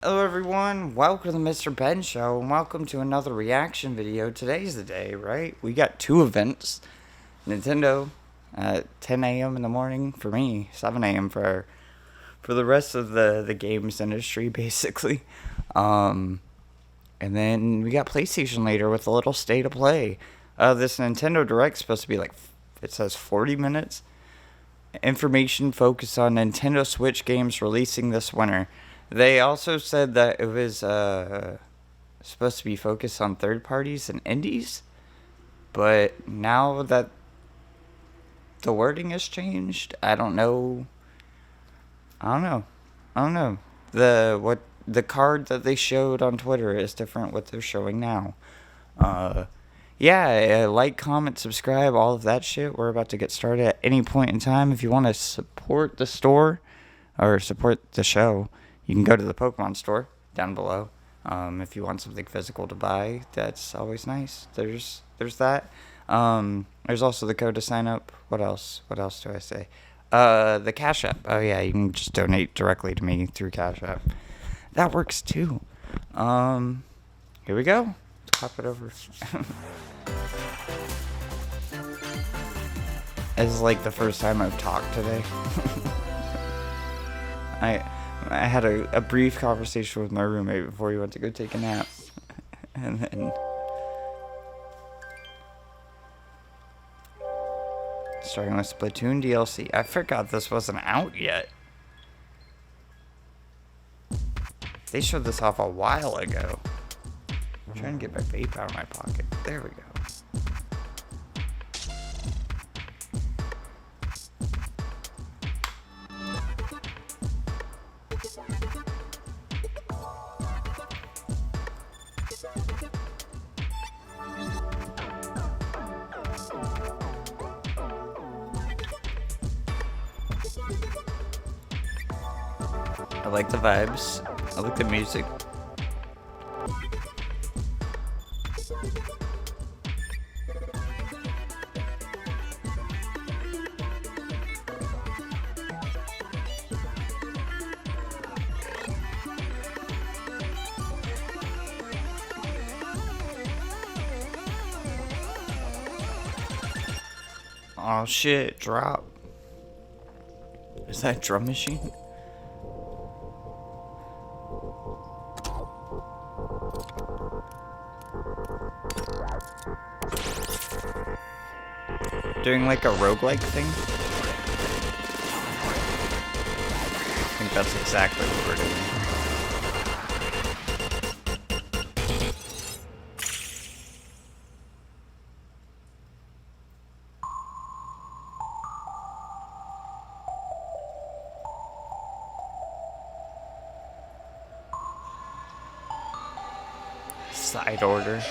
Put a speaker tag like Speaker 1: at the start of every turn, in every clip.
Speaker 1: Hello everyone, welcome to the MrBenShow, and welcome to another reaction video. Today's the day, right? We got two events. Nintendo at 10 a.m. in the morning for me, 7 a.m. for the rest of the games industry, basically. And then we got PlayStation later with a little state of play. This Nintendo Direct's supposed to be like, it says 40 minutes. Information focused on Nintendo Switch games releasing this winter. They also said that it was supposed to be focused on third parties and indies, but now that the wording has changed, I don't know. The card that they showed on Twitter is different what they're showing now. Like, comment, subscribe, all of that shit. We're about to get started at any point in time. If you want to support the store or support the show, you can go to the Pokemon Store down below. If you want something physical to buy, that's always nice. There's that. There's also the code to sign up. What else do I say? The Cashapp. Oh yeah, you can just donate directly to me through Cashapp. That works too. Here we go. Let's pop it over. This is like the first time I've talked today. I had a brief conversation with my roommate before he went to go take a nap. And then starting with Splatoon DLC. I forgot this wasn't out yet. They showed this off a while ago. I'm trying to get my vape out of my pocket. There we go. I like the vibes. I like the music. Oh shit, drop. Is that a drum machine? Doing like a roguelike thing? I think that's exactly what we're doing. Side order.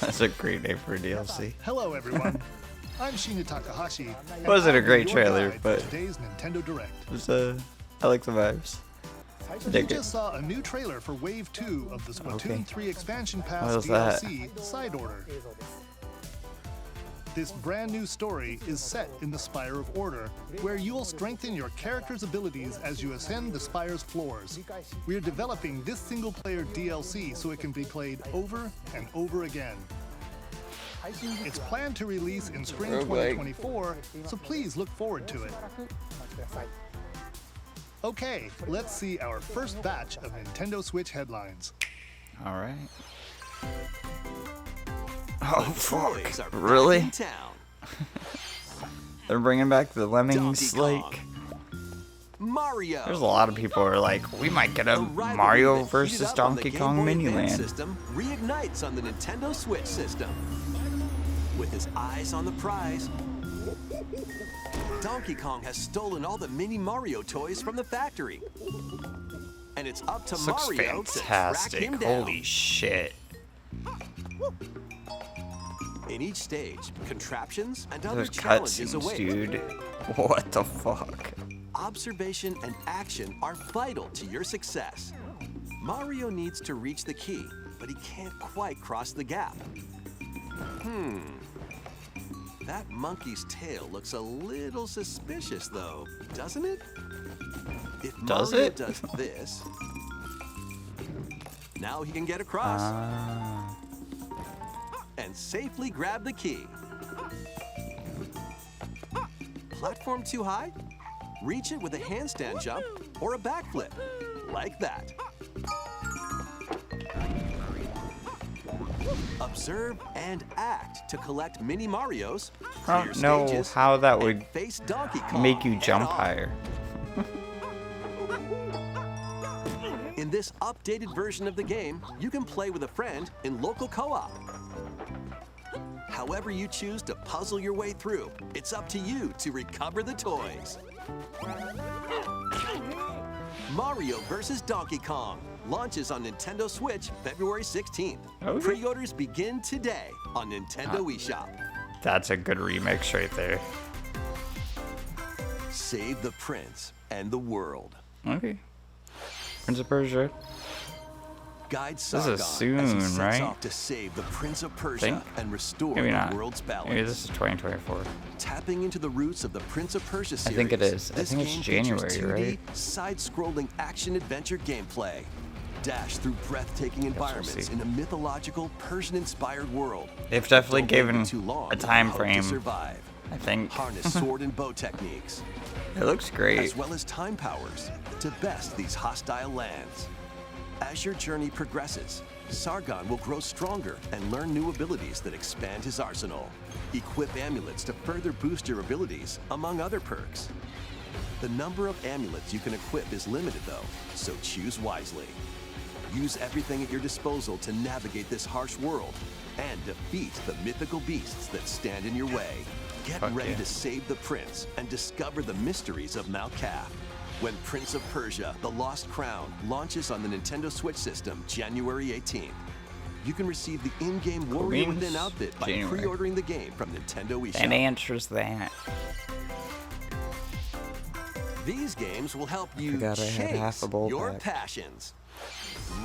Speaker 1: That's a great name for a DLC.
Speaker 2: Hello everyone, I'm Shinya Takahashi.
Speaker 1: Wasn't a great trailer, but
Speaker 2: today's Nintendo Direct.
Speaker 1: It was, I like the vibes.
Speaker 2: You just saw a new trailer for Wave 2 of the Splatoon 3 expansion pass DLC, Side Order. This brand new story is set in the Spire of Order, where you will strengthen your character's abilities as you ascend the Spire's floors. We are developing this single-player DLC so it can be played over and over again. It's planned to release in spring 2024, so please look forward to it. Okay, let's see our first batch of Nintendo Switch headlines.
Speaker 1: All right. Oh fuck! Really? They're bringing back the Lemmings, like.
Speaker 3: Mario.
Speaker 1: There's a lot of people who are like, we might get a Mario versus Donkey Kong mini-land.
Speaker 3: System reignites on the Nintendo Switch system. With his eyes on the prize, Donkey Kong has stolen all the mini Mario toys from the factory. And it's up to
Speaker 1: This looks
Speaker 3: Mario
Speaker 1: fantastic.
Speaker 3: to track him down.
Speaker 1: Holy shit.
Speaker 3: In each stage, contraptions and other
Speaker 1: Those
Speaker 3: challenges
Speaker 1: cutscenes,
Speaker 3: await.
Speaker 1: dude. What the fuck?
Speaker 3: Observation and action are vital to your success. Mario needs to reach the key, but he can't quite cross the gap. That monkey's tail looks a little suspicious, though, doesn't it? If
Speaker 1: Does
Speaker 3: Mario
Speaker 1: it?
Speaker 3: does this, now he can get across and safely grab the key. Platform too high? Reach it with a handstand jump or a backflip, like that. Observe and act to collect mini Marios,
Speaker 1: I
Speaker 3: clear
Speaker 1: don't know
Speaker 3: stages,
Speaker 1: how that
Speaker 3: and
Speaker 1: would
Speaker 3: face Donkey Kong
Speaker 1: make you jump
Speaker 3: head-on.
Speaker 1: higher.
Speaker 3: In this updated version of the game, you can play with a friend in local co-op. However you choose to puzzle your way through, it's up to you to recover the toys. Mario vs. Donkey Kong launches on Nintendo Switch February 16th.
Speaker 1: Okay.
Speaker 3: Pre-orders begin today on Nintendo eShop.
Speaker 1: That's a good remix right there.
Speaker 3: Save the prince and the world.
Speaker 1: Okay. Prince of Persia.
Speaker 3: Guide
Speaker 1: This
Speaker 3: Sargon
Speaker 1: is
Speaker 3: as he
Speaker 1: soon,
Speaker 3: sets
Speaker 1: right?
Speaker 3: off to save the Prince of Persia
Speaker 1: Think?
Speaker 3: and restore
Speaker 1: Maybe
Speaker 3: the
Speaker 1: not.
Speaker 3: world's balance.
Speaker 1: Maybe this is 2024.
Speaker 3: Tapping into the roots of the Prince of Persia
Speaker 1: I
Speaker 3: series.
Speaker 1: think it is. I
Speaker 3: This
Speaker 1: think it's
Speaker 3: game
Speaker 1: January,
Speaker 3: features 2D,
Speaker 1: right?
Speaker 3: side-scrolling action-adventure gameplay. Dash through breathtaking
Speaker 1: we'll
Speaker 3: environments
Speaker 1: see.
Speaker 3: in a mythological, Persian-inspired world.
Speaker 1: They've definitely
Speaker 3: Don't wait
Speaker 1: given
Speaker 3: too long
Speaker 1: a time
Speaker 3: and hope to
Speaker 1: frame,
Speaker 3: survive.
Speaker 1: I think.
Speaker 3: Harness sword and bow techniques,
Speaker 1: It looks great.
Speaker 3: as well as time powers, to best these hostile lands. As your journey progresses, Sargon will grow stronger and learn new abilities that expand his arsenal. Equip amulets to further boost your abilities, among other perks. The number of amulets you can equip is limited though, so choose wisely. Use everything at your disposal to navigate this harsh world and defeat the mythical beasts that stand in your way. Get
Speaker 1: Fuck
Speaker 3: ready
Speaker 1: yeah.
Speaker 3: to save the prince and discover the mysteries of Mount Cap. When Prince of Persia: The Lost Crown launches on the Nintendo Switch system January 18th. You can receive the in-game Warrior
Speaker 1: means
Speaker 3: Within outfit by
Speaker 1: January.
Speaker 3: pre-ordering the game from Nintendo eShop.
Speaker 1: And answers that.
Speaker 3: These games will help you
Speaker 1: Forgot I had half
Speaker 3: chase
Speaker 1: a bowl
Speaker 3: your
Speaker 1: pack.
Speaker 3: passions.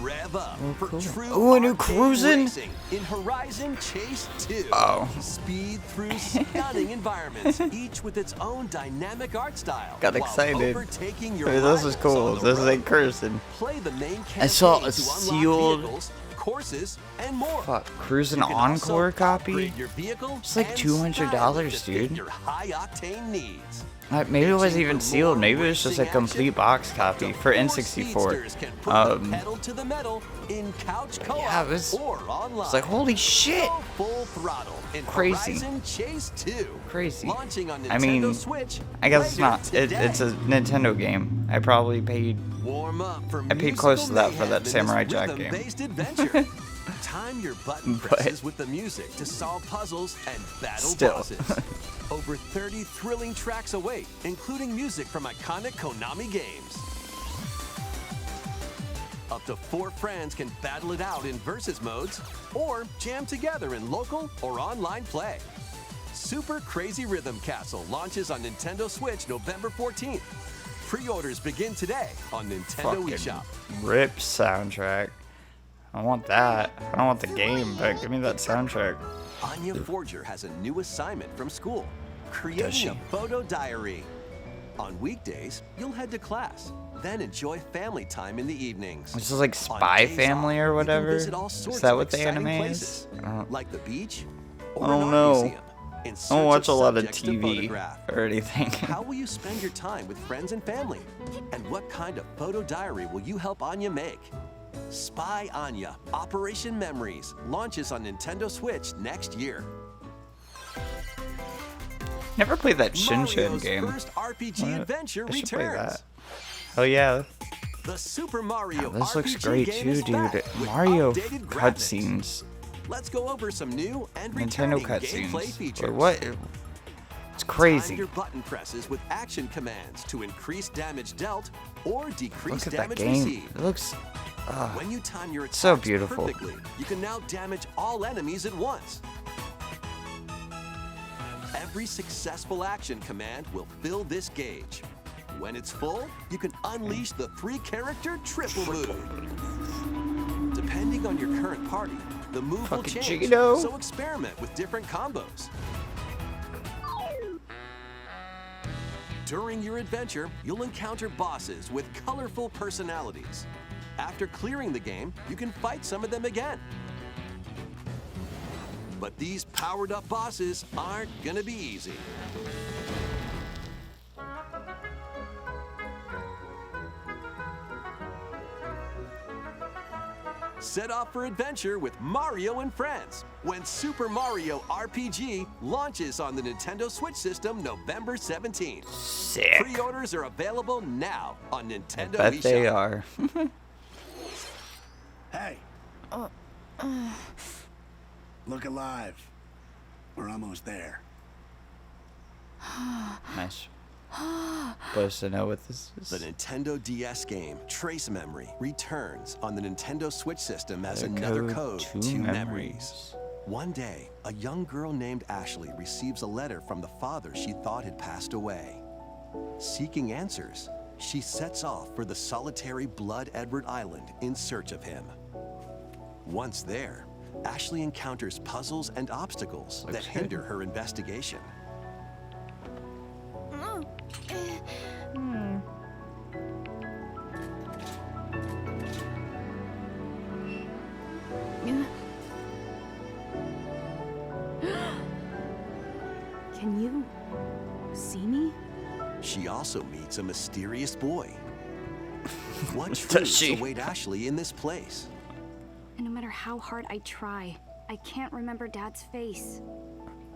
Speaker 3: Rev up for
Speaker 1: cool.
Speaker 3: true
Speaker 1: Ooh, a new
Speaker 3: arcade
Speaker 1: cruisin'?
Speaker 3: racing in Horizon Chase 2.
Speaker 1: Oh.
Speaker 3: Speed through stunning environments, each with its own dynamic art style.
Speaker 1: Got
Speaker 3: while
Speaker 1: excited.
Speaker 3: overtaking your
Speaker 1: I mean, this is
Speaker 3: rivals
Speaker 1: cool.
Speaker 3: on the
Speaker 1: This
Speaker 3: road.
Speaker 1: ain't cursing.
Speaker 3: Play the main campaign
Speaker 1: I saw a
Speaker 3: to unlock
Speaker 1: sealed-
Speaker 3: vehicles, courses, and more.
Speaker 1: Fuck, Cruising
Speaker 3: You can also
Speaker 1: Encore copy?
Speaker 3: upgrade your vehicle
Speaker 1: It's like
Speaker 3: and
Speaker 1: $200,
Speaker 3: style it to fit
Speaker 1: dude.
Speaker 3: Your high-octane needs.
Speaker 1: Maybe it wasn't
Speaker 3: Itching
Speaker 1: even
Speaker 3: for
Speaker 1: sealed.
Speaker 3: more
Speaker 1: Maybe it was just a
Speaker 3: racing
Speaker 1: complete
Speaker 3: action?
Speaker 1: box copy
Speaker 3: The
Speaker 1: for
Speaker 3: four
Speaker 1: N64.
Speaker 3: speedsters can put the pedal to the metal in couch co-op
Speaker 1: Yeah, it was-
Speaker 3: or online.
Speaker 1: It's like, holy shit!
Speaker 3: Go full throttle in
Speaker 1: Crazy.
Speaker 3: Horizon Chase 2.
Speaker 1: Crazy.
Speaker 3: Launching on Nintendo
Speaker 1: I mean,
Speaker 3: Switch.
Speaker 1: I guess it's
Speaker 3: later
Speaker 1: not.
Speaker 3: today.
Speaker 1: It's a Nintendo game. I probably paid.
Speaker 3: Warm up for
Speaker 1: I paid close to that for that
Speaker 3: musical
Speaker 1: Samurai
Speaker 3: mayhem
Speaker 1: Jack
Speaker 3: in this
Speaker 1: game.
Speaker 3: rhythm-based adventure. Time your button
Speaker 1: But-
Speaker 3: presses with the music to solve puzzles and battle
Speaker 1: Still.
Speaker 3: bosses. Over 30 thrilling tracks await, including music from iconic Konami games. Up to 4 friends can battle it out in versus modes or jam together in local or online play. Super Crazy Rhythm Castle launches on Nintendo Switch November 14th. Pre-orders begin today on Nintendo
Speaker 1: Fucking
Speaker 3: eShop.
Speaker 1: rip soundtrack. I want that. I don't want the game, but give me that soundtrack.
Speaker 3: Anya Forger has a new assignment from school, creating
Speaker 1: she?
Speaker 3: a photo diary. On weekdays, you'll head to class, then enjoy family time in the evenings.
Speaker 1: This is like
Speaker 3: On
Speaker 1: Spy
Speaker 3: days
Speaker 1: Family
Speaker 3: off,
Speaker 1: or
Speaker 3: you can
Speaker 1: whatever?
Speaker 3: visit all
Speaker 1: Is
Speaker 3: sorts
Speaker 1: that
Speaker 3: of
Speaker 1: what the
Speaker 3: exciting
Speaker 1: anime
Speaker 3: places,
Speaker 1: is? I don't-
Speaker 3: like the beach or
Speaker 1: I don't
Speaker 3: an art
Speaker 1: know.
Speaker 3: museum. In
Speaker 1: I
Speaker 3: search
Speaker 1: don't watch a lot of
Speaker 3: subjects to
Speaker 1: TV
Speaker 3: photograph.
Speaker 1: or anything.
Speaker 3: How will you spend your time with friends and family? And what kind of photo diary will you help Anya make? Spy Anya: Operation Memories launches on Nintendo Switch next year.
Speaker 1: Never played that Shin
Speaker 3: Mario's
Speaker 1: game.
Speaker 3: first RPG
Speaker 1: What?
Speaker 3: adventure
Speaker 1: I should play
Speaker 3: returns.
Speaker 1: that. Oh yeah.
Speaker 3: The Super Mario
Speaker 1: This looks
Speaker 3: RPG
Speaker 1: great
Speaker 3: game
Speaker 1: too,
Speaker 3: is back
Speaker 1: dude.
Speaker 3: with
Speaker 1: Mario
Speaker 3: updated graphics.
Speaker 1: cutscenes.
Speaker 3: Let's go over some new and
Speaker 1: Nintendo
Speaker 3: returning gameplay
Speaker 1: cutscenes.
Speaker 3: features.
Speaker 1: Wait, what? It's
Speaker 3: Time
Speaker 1: crazy.
Speaker 3: your button presses with action commands to increase damage dealt or decrease
Speaker 1: Look at that
Speaker 3: damage
Speaker 1: game.
Speaker 3: received.
Speaker 1: It looks.
Speaker 3: When you time your attacks
Speaker 1: So beautiful.
Speaker 3: perfectly, you can now damage all enemies at once. Every successful action command will fill this gauge. When it's full, you can unleash the 3-character triple move. Depending on your current party, the move will
Speaker 1: Fucking
Speaker 3: change,
Speaker 1: Cheeto.
Speaker 3: so experiment with different combos. During your adventure, you'll encounter bosses with colorful personalities. After clearing the game, you can fight some of them again. But these powered-up bosses aren't gonna be easy. Set off for adventure with Mario and friends when Super Mario RPG launches on the Nintendo Switch system November 17th.
Speaker 1: Sick.
Speaker 3: Pre-orders are available now on Nintendo
Speaker 1: Bet
Speaker 3: eShop.
Speaker 1: they are.
Speaker 4: Hey. Look alive. We're almost there.
Speaker 1: Nice. Supposed to know what this
Speaker 3: The
Speaker 1: is.
Speaker 3: Nintendo DS game Trace Memory returns on the Nintendo Switch system as
Speaker 1: The
Speaker 3: another
Speaker 1: code
Speaker 3: code
Speaker 1: to
Speaker 3: to
Speaker 1: memories.
Speaker 3: memories. One day, a young girl named Ashley receives a letter from the father she thought had passed away. Seeking answers, she sets off for the solitary Blood Edward Island in search of him. Once there, Ashley encounters puzzles and obstacles that
Speaker 1: Okay.
Speaker 3: hinder her investigation.
Speaker 5: Can you see me?
Speaker 3: She also meets a mysterious boy. What
Speaker 1: Does
Speaker 3: truths
Speaker 1: she?
Speaker 3: await Ashley in this place?
Speaker 5: And no matter how hard I try, I can't remember Dad's face.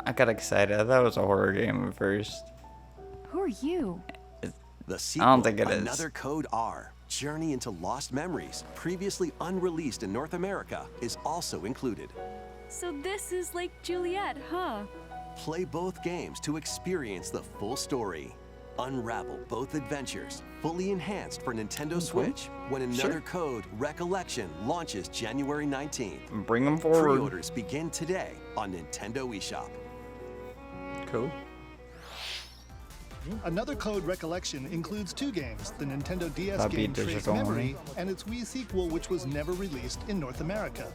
Speaker 1: I got excited. I thought it was a horror game at first.
Speaker 5: Who are you?
Speaker 3: The sequel,
Speaker 1: I don't think it is.
Speaker 3: Another Code R, Journey into Lost Memories, previously unreleased in North America, is also included.
Speaker 5: So this is like Juliet, huh?
Speaker 3: Play both games to experience the full story. Unravel both adventures, fully enhanced for Nintendo Switch, when Another Code Recollection launches January 19th.
Speaker 1: Bring them forward.
Speaker 3: Pre-orders begin today on Nintendo eShop.
Speaker 1: Cool.
Speaker 2: Another Code Recollection includes 2 games, the Nintendo DS
Speaker 1: That'd be
Speaker 2: game Trace
Speaker 1: digital
Speaker 2: Memory and its Wii sequel, which was never released in North America.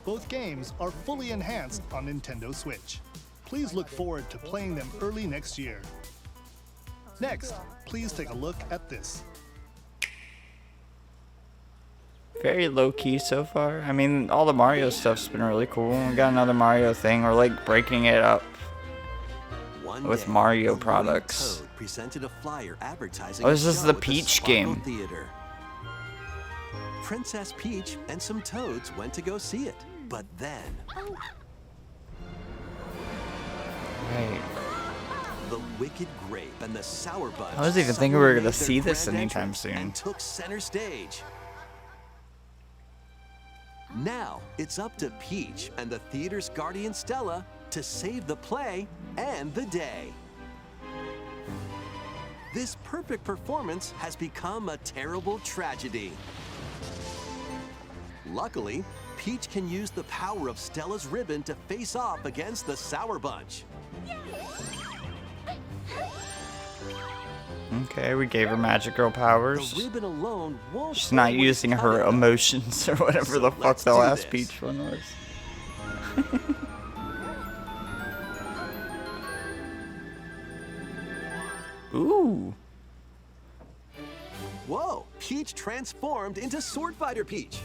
Speaker 2: Both games are fully enhanced on Nintendo Switch. Please look forward to playing them early next year. Next, please take a look at this.
Speaker 1: Very low key so far. I mean, all the Mario stuff's been really cool. We got another Mario thing. We're like breaking it up.
Speaker 3: One
Speaker 1: With
Speaker 3: day,
Speaker 1: Mario
Speaker 3: the
Speaker 1: products.
Speaker 3: Code presented a flyer advertising
Speaker 1: Oh,
Speaker 3: a
Speaker 1: this is
Speaker 3: show
Speaker 1: the
Speaker 3: at
Speaker 1: Peach
Speaker 3: Sparkle
Speaker 1: game.
Speaker 3: Theater. Princess Peach and some toads went to go see it, but then
Speaker 1: Right.
Speaker 3: the Wicked Grape and the Sour Bunch.
Speaker 1: I wasn't even thinking we were
Speaker 3: suddenly
Speaker 1: gonna
Speaker 3: made
Speaker 1: see
Speaker 3: their
Speaker 1: this
Speaker 3: grand
Speaker 1: anytime
Speaker 3: entrance
Speaker 1: soon.
Speaker 3: and took center stage. Now it's up to Peach and the theater's guardian Stella to save the play and the day. This perfect performance has become a terrible tragedy. Luckily, Peach can use the power of Stella's ribbon to face off against the Sour Bunch.
Speaker 1: Okay, we gave her Magic Girl
Speaker 3: The
Speaker 1: powers.
Speaker 3: ribbon alone won't.
Speaker 1: She's not
Speaker 3: always
Speaker 1: using
Speaker 3: cut
Speaker 1: her
Speaker 3: it.
Speaker 1: emotions or whatever
Speaker 3: So
Speaker 1: the fuck
Speaker 3: let's
Speaker 1: the
Speaker 3: do
Speaker 1: last
Speaker 3: this.
Speaker 1: Peach one was. Ooh.
Speaker 3: Whoa! Peach transformed into Sword Fighter Peach.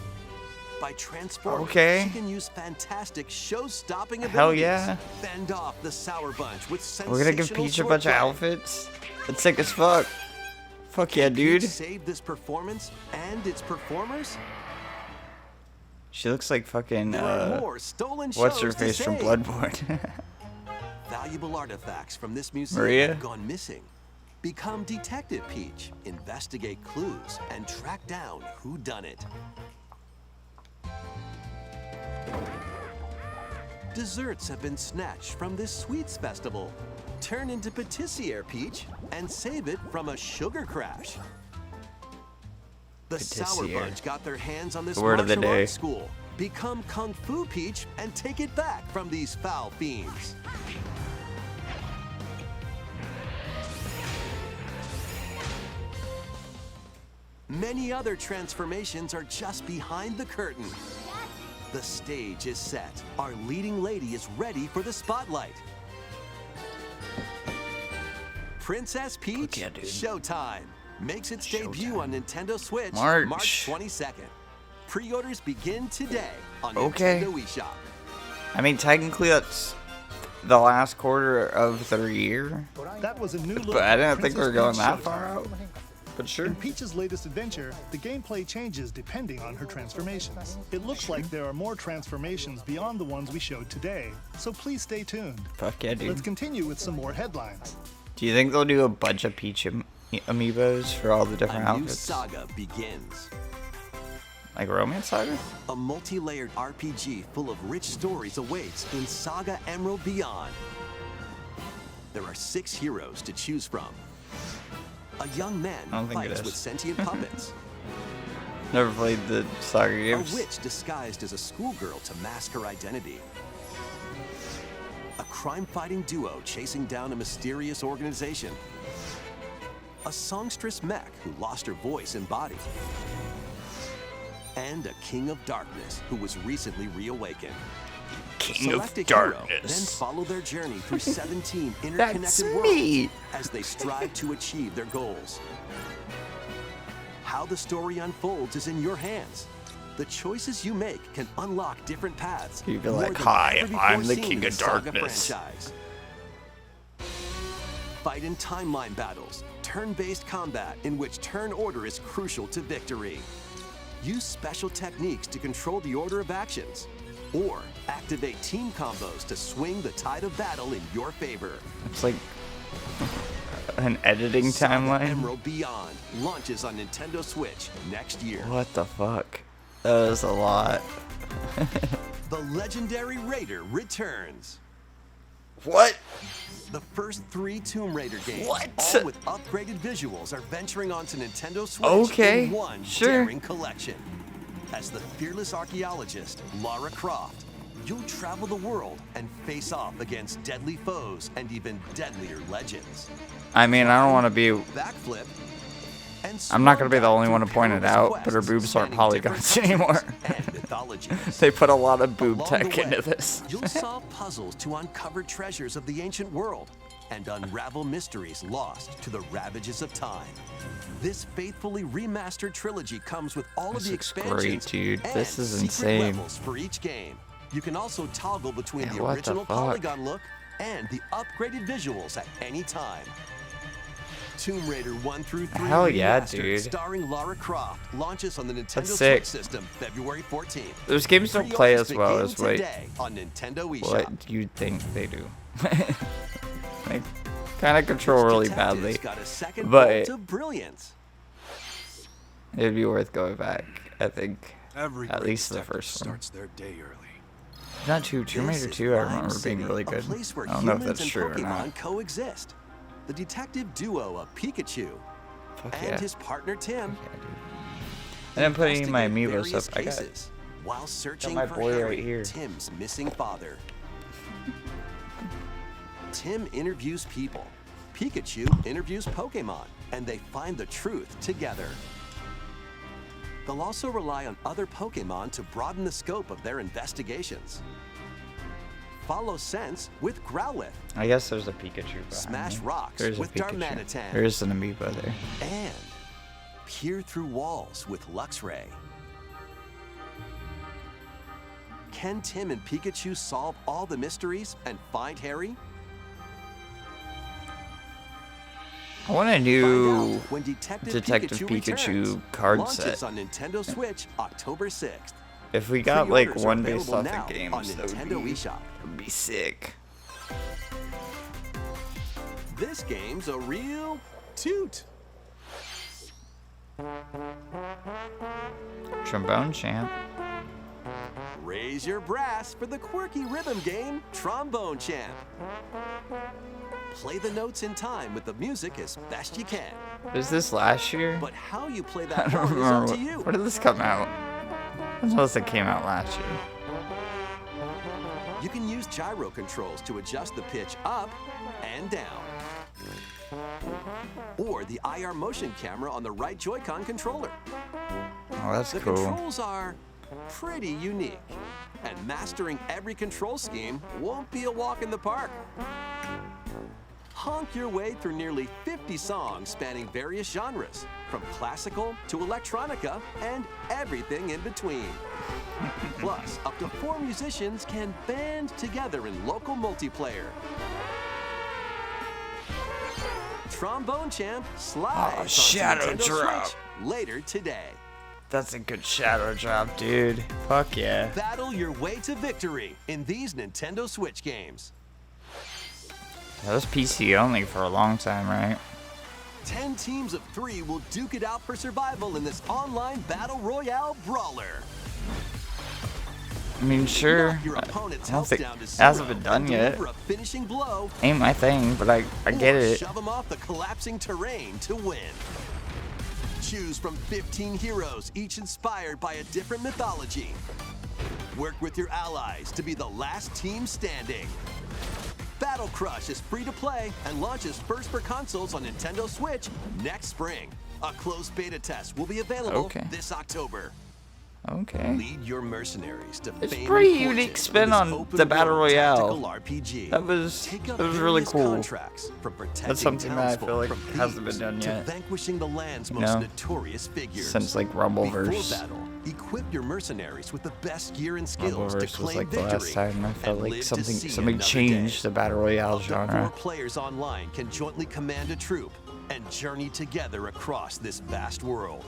Speaker 3: By transforming,
Speaker 1: Okay.
Speaker 3: she can use fantastic show-stopping abilities.
Speaker 1: Hell yeah.
Speaker 3: Fend off the Sour Bunch with sensational
Speaker 1: We're gonna give Peach a
Speaker 3: sword
Speaker 1: bunch of
Speaker 3: play.
Speaker 1: outfits? That's sick as fuck. Fuck yeah,
Speaker 3: Peach
Speaker 1: dude.
Speaker 3: saved this performance and its performers.
Speaker 1: She looks like fucking,
Speaker 3: There are more stolen
Speaker 1: what's her
Speaker 3: shows to
Speaker 1: face from
Speaker 3: save.
Speaker 1: Bloodborne?
Speaker 3: Valuable artifacts from this museum
Speaker 1: Maria?
Speaker 3: have gone missing. Become Detective Peach, investigate clues, and track down who done it. Desserts have been snatched from this sweets festival. Turn into Patissiere Peach and save it from a sugar crash. The Sour
Speaker 1: Patissiere.
Speaker 3: Bunch got their hands on this
Speaker 1: Word of the
Speaker 3: martial
Speaker 1: day.
Speaker 3: arts school. Become Kung Fu Peach and take it back from these foul fiends. Many other transformations are just behind the curtain. The stage is set. Our leading lady is ready for the spotlight. Princess Peach
Speaker 1: yeah, dude.
Speaker 3: Showtime makes its debut on Nintendo Switch
Speaker 1: March
Speaker 3: 22nd. Pre-orders begin today on
Speaker 1: Okay.
Speaker 3: Nintendo eShop.
Speaker 1: I mean, technically that's the last quarter of the year,
Speaker 2: That was a new look
Speaker 1: but I
Speaker 2: at
Speaker 1: didn't think we were
Speaker 2: Princess
Speaker 1: going
Speaker 2: Peach
Speaker 1: that
Speaker 2: Showtime.
Speaker 1: far out. But sure.
Speaker 2: In Peach's latest adventure, the gameplay changes depending on her transformations. It looks like there are more transformations beyond the ones we showed today, so please stay tuned.
Speaker 1: Fuck yeah,
Speaker 2: Let's
Speaker 1: dude.
Speaker 2: continue with some more headlines.
Speaker 1: Do you think they'll do a bunch of Peach amiibos for all the different
Speaker 3: A new
Speaker 1: outfits?
Speaker 3: saga begins.
Speaker 1: Like Romance Saga?
Speaker 3: A multi-layered RPG full of rich stories awaits in Saga Emerald Beyond. There are 6 heroes to choose from. A young man
Speaker 1: I don't think it
Speaker 3: fights
Speaker 1: is.
Speaker 3: with sentient puppets.
Speaker 1: Never played the Saga
Speaker 3: A
Speaker 1: games.
Speaker 3: witch disguised as a schoolgirl to mask her identity. A crime-fighting duo chasing down a mysterious organization. A songstress mech who lost her voice and body. And a king of darkness who was recently reawakened.
Speaker 1: King
Speaker 3: Select a
Speaker 1: of
Speaker 3: hero, then
Speaker 1: Darkness.
Speaker 3: follow their journey through 17
Speaker 1: That's
Speaker 3: interconnected
Speaker 1: me.
Speaker 3: worlds as they strive to achieve their goals. How the story unfolds is in your hands. The choices you make can unlock different paths.
Speaker 1: You'd be
Speaker 3: more
Speaker 1: like,
Speaker 3: than
Speaker 1: "Hi,
Speaker 3: ever before
Speaker 1: I'm the
Speaker 3: seen
Speaker 1: King
Speaker 3: in
Speaker 1: of
Speaker 3: Saga
Speaker 1: Darkness."
Speaker 3: franchise. Fight in timeline battles, turn-based combat in which turn order is crucial to victory. Use special techniques to control the order of actions, or activate team combos to swing the tide of battle in your favor.
Speaker 1: It's like an editing
Speaker 3: Saga
Speaker 1: timeline.
Speaker 3: Emerald Beyond launches on Nintendo Switch next year.
Speaker 1: What the fuck? That was a lot.
Speaker 3: The legendary Raider returns.
Speaker 1: What?
Speaker 3: The first 3 Tomb Raider games,
Speaker 1: What?
Speaker 3: all with upgraded visuals, are venturing onto Nintendo Switch
Speaker 1: Okay,
Speaker 3: in one
Speaker 1: sure.
Speaker 3: daring collection. As the fearless archaeologist, Lara Croft, you'll travel the world and face off against deadly foes and even deadlier legends.
Speaker 1: I mean, I don't want to be.
Speaker 3: Backflip. And
Speaker 1: I'm not gonna be the
Speaker 3: swan
Speaker 1: only
Speaker 3: dive
Speaker 1: one to
Speaker 3: through
Speaker 1: point it
Speaker 3: perilous
Speaker 1: out, but her
Speaker 3: quests
Speaker 1: boobs aren't
Speaker 3: spanning different
Speaker 1: polygons
Speaker 3: countries
Speaker 1: anymore.
Speaker 3: and mythologies.
Speaker 1: They put a lot of boob
Speaker 3: Along
Speaker 1: tech
Speaker 3: the
Speaker 1: into
Speaker 3: way,
Speaker 1: this.
Speaker 3: You'll solve puzzles to uncover treasures of the ancient world and unravel mysteries lost to the ravages of time. This faithfully remastered trilogy comes with all
Speaker 1: This
Speaker 3: of the
Speaker 1: looks great,
Speaker 3: expansions
Speaker 1: dude.
Speaker 3: and
Speaker 1: This is
Speaker 3: secret
Speaker 1: insane.
Speaker 3: levels for each game. You can also toggle between
Speaker 1: Yeah,
Speaker 3: the
Speaker 1: what the
Speaker 3: original
Speaker 1: fuck?
Speaker 3: polygon look and the upgraded visuals at any time. Tomb Raider 1 through 3
Speaker 1: Hell yeah,
Speaker 3: Remastered,
Speaker 1: dude.
Speaker 3: starring Lara Croft, launches on the Nintendo
Speaker 1: sick.
Speaker 3: Switch system February 14th.
Speaker 1: Those games don't play as
Speaker 3: Pre-orders
Speaker 1: well
Speaker 3: begin
Speaker 1: as what
Speaker 3: today on Nintendo eShop.
Speaker 1: what you'd think they do. They kind of control really
Speaker 3: Detectives
Speaker 1: badly,
Speaker 3: got a second
Speaker 1: but
Speaker 3: bolt of brilliance.
Speaker 1: it'd be worth going back. I think
Speaker 6: Every
Speaker 1: at
Speaker 6: great
Speaker 1: least the
Speaker 6: detective
Speaker 1: first one.
Speaker 6: starts their day early.
Speaker 1: Not Tomb
Speaker 3: This
Speaker 1: Raider
Speaker 3: is
Speaker 1: 2. I
Speaker 3: Rhyme
Speaker 1: remember being
Speaker 3: City,
Speaker 1: really
Speaker 3: a
Speaker 1: good.
Speaker 3: place where
Speaker 1: I don't know if
Speaker 3: humans
Speaker 1: that's
Speaker 3: and
Speaker 1: true or
Speaker 3: Pokemon
Speaker 1: not.
Speaker 3: coexist. The detective duo of Pikachu
Speaker 1: Fuck
Speaker 3: and
Speaker 1: yeah.
Speaker 3: his partner Tim.
Speaker 1: Yeah, dude. And I'm putting my
Speaker 3: investigate
Speaker 1: amiibos
Speaker 3: various
Speaker 1: up. I got
Speaker 3: cases while searching
Speaker 1: my
Speaker 3: for
Speaker 1: boy right
Speaker 3: Harry,
Speaker 1: here.
Speaker 3: Tim's missing father. Tim interviews people. Pikachu interviews Pokemon, and they find the truth together. They'll also rely on other Pokemon to broaden the scope of their investigations. Follow Sense with Growlithe,
Speaker 1: I guess there's a Pikachu behind
Speaker 3: Smash
Speaker 1: me.
Speaker 3: Rocks
Speaker 1: There's
Speaker 3: with
Speaker 1: a Pikachu.
Speaker 3: Darmanitan.
Speaker 1: There's an amiibo there.
Speaker 3: and Peer Through Walls with Luxray. Can Tim and Pikachu solve all the mysteries and find Harry?
Speaker 1: I want a
Speaker 3: Find
Speaker 1: new
Speaker 3: out when Detective
Speaker 1: Detective Pikachu
Speaker 3: returns.
Speaker 1: card
Speaker 3: Launches
Speaker 1: set.
Speaker 3: on Nintendo Switch October 6th.
Speaker 1: If we got like
Speaker 3: Pre-orders are
Speaker 1: one based
Speaker 3: available
Speaker 1: off
Speaker 3: now
Speaker 1: the
Speaker 3: on
Speaker 1: games, that
Speaker 3: Nintendo
Speaker 1: would
Speaker 3: eShop.
Speaker 1: be sick.
Speaker 3: This game's a real toot.
Speaker 1: Trombone Champ.
Speaker 3: Raise your brass for the quirky rhythm game, Trombone Champ. Play the notes in time with the music as best you can.
Speaker 1: Was this last year?
Speaker 3: But how you play
Speaker 1: I
Speaker 3: that
Speaker 1: don't
Speaker 3: part is up
Speaker 1: remember.
Speaker 3: to you.
Speaker 1: When did this come out? Unless it came out last year.
Speaker 3: You can use gyro controls to adjust the pitch up and down. Or the IR motion camera on the right Joy-Con controller.
Speaker 1: Oh, that's
Speaker 3: The
Speaker 1: cool.
Speaker 3: controls are pretty unique. And mastering every control scheme won't be a walk in the park. honk your way through nearly 50 songs spanning various genres, from classical to electronica and everything in between. Plus, up to 4 musicians can band together in local multiplayer. Trombone champ slides onto
Speaker 1: Shadow
Speaker 3: Nintendo
Speaker 1: Drop.
Speaker 3: Switch later today.
Speaker 1: That's a good shadow drop, dude. Fuck yeah.
Speaker 3: Battle your way to victory in these Nintendo Switch games.
Speaker 1: That was PC only for a long time, right?
Speaker 3: 10 teams of 3 will duke it out for survival in this online battle royale brawler.
Speaker 1: I mean, sure.
Speaker 3: Knock your
Speaker 1: I
Speaker 3: opponent's
Speaker 1: don't
Speaker 3: health
Speaker 1: think
Speaker 3: down to
Speaker 1: it hasn't
Speaker 3: 0
Speaker 1: been done
Speaker 3: and
Speaker 1: yet.
Speaker 3: deliver a finishing blow,
Speaker 1: Ain't my thing, but I get
Speaker 3: or
Speaker 1: it.
Speaker 3: shove them off the collapsing terrain to win. Choose from 15 heroes, each inspired by a different mythology. Work with your allies to be the last team standing. Battle Crush is free to play and launches first for consoles on Nintendo Switch next spring. A closed beta test will be available this October.
Speaker 1: Okay.
Speaker 3: Lead your mercenaries to
Speaker 1: It's
Speaker 3: fame
Speaker 1: pretty
Speaker 3: and fortune
Speaker 1: unique
Speaker 3: in
Speaker 1: spin
Speaker 3: this
Speaker 1: on
Speaker 3: open
Speaker 1: the Battle
Speaker 3: world
Speaker 1: Royale.
Speaker 3: tactical RPG.
Speaker 1: That was really
Speaker 3: various
Speaker 1: cool.
Speaker 3: contracts, from protecting
Speaker 1: That's something that I
Speaker 3: townsfolk
Speaker 1: feel like
Speaker 3: from
Speaker 1: hasn't been
Speaker 3: thieves
Speaker 1: done
Speaker 3: to
Speaker 1: yet.
Speaker 3: vanquishing the land's
Speaker 1: You
Speaker 3: most
Speaker 1: know?
Speaker 3: notorious figures.
Speaker 1: Since like
Speaker 3: Before
Speaker 1: Rumbleverse.
Speaker 3: battle, equip your mercenaries with the best gear and skills to
Speaker 1: Rumbleverse was
Speaker 3: claim
Speaker 1: like the
Speaker 3: victory.
Speaker 1: last time I felt
Speaker 3: and
Speaker 1: like
Speaker 3: live to
Speaker 1: something
Speaker 3: see
Speaker 1: somebody
Speaker 3: another
Speaker 1: changed
Speaker 3: day.
Speaker 1: the Battle Royale
Speaker 3: Up to
Speaker 1: genre.
Speaker 3: 4 players online can jointly command a troop and journey together across this vast world.